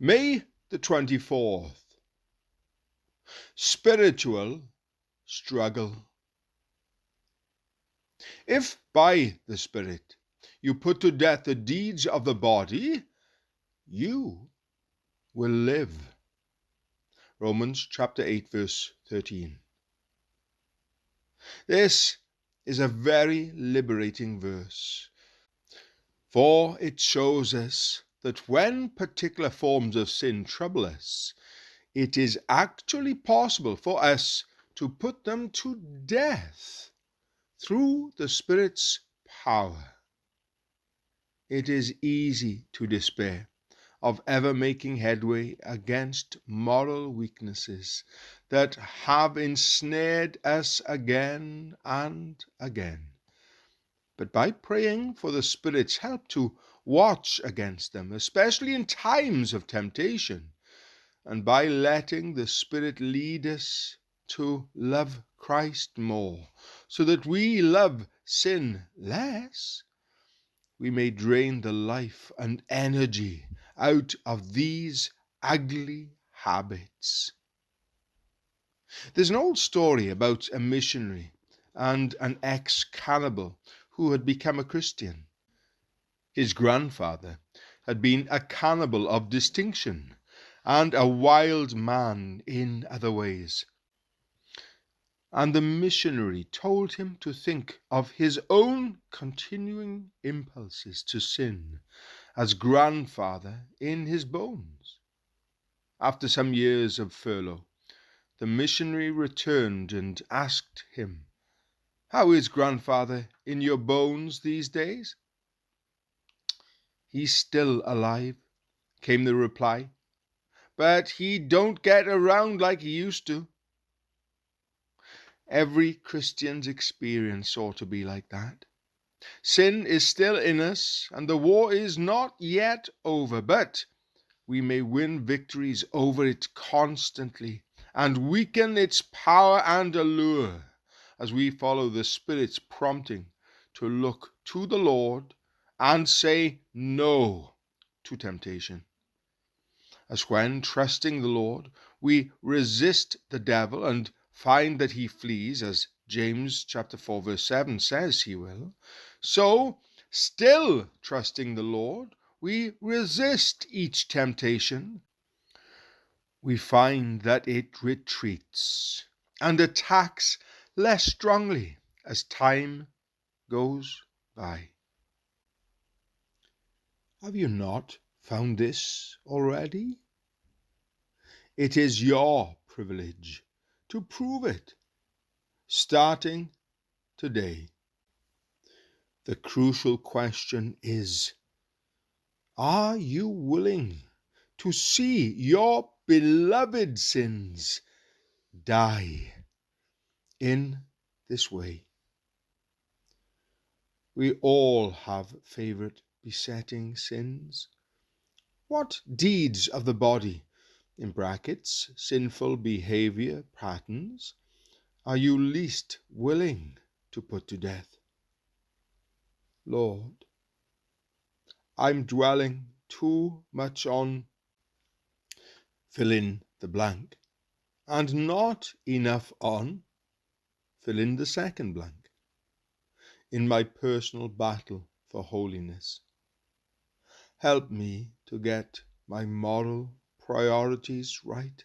May the 24th. Spiritual struggle. If by the Spirit you put to death the deeds of the body, you will live. Romans chapter 8, verse 13. This is a very liberating verse, for it shows us that when particular forms of sin trouble us, it is actually possible for us to put them to death through the Spirit's power. It is easy to despair of ever making headway against moral weaknesses that have ensnared us again and again. But by praying for the Spirit's help to watch against them, especially in times of temptation, and by letting the Spirit lead us to love Christ more, so that we love sin less, we may drain the life and energy out of these ugly habits. There's an old story about a missionary and an ex-cannibal who had become a Christian. His grandfather had been a cannibal of distinction and a wild man in other ways. And the missionary told him to think of his own continuing impulses to sin as grandfather in his bones. After some years of furlough, the missionary returned and asked him, "How is grandfather in your bones these days?" "He's still alive," came the reply, "but he don't get around like he used to." Every Christian's experience ought to be like that. Sin is still in us, and the war is not yet over, but we may win victories over it constantly and weaken its power and allure as we follow the Spirit's prompting to look to the Lord and say no to temptation. As when, trusting the Lord, we resist the devil and find that he flees, as James chapter 4 verse 7 says he will, so, still trusting the Lord, we resist each temptation. We find that it retreats and attacks less strongly as time goes by. Have you not found this already? It is your privilege to prove it, starting today. The crucial question is, are you willing to see your beloved sins die in this way? We all have favorite besetting sins. What deeds of the body, in brackets, sinful behavior patterns, are you least willing to put to death? Lord, I'm dwelling too much on fill in the blank and not enough on fill in the second blank in my personal battle for holiness. Help me to get my moral priorities right.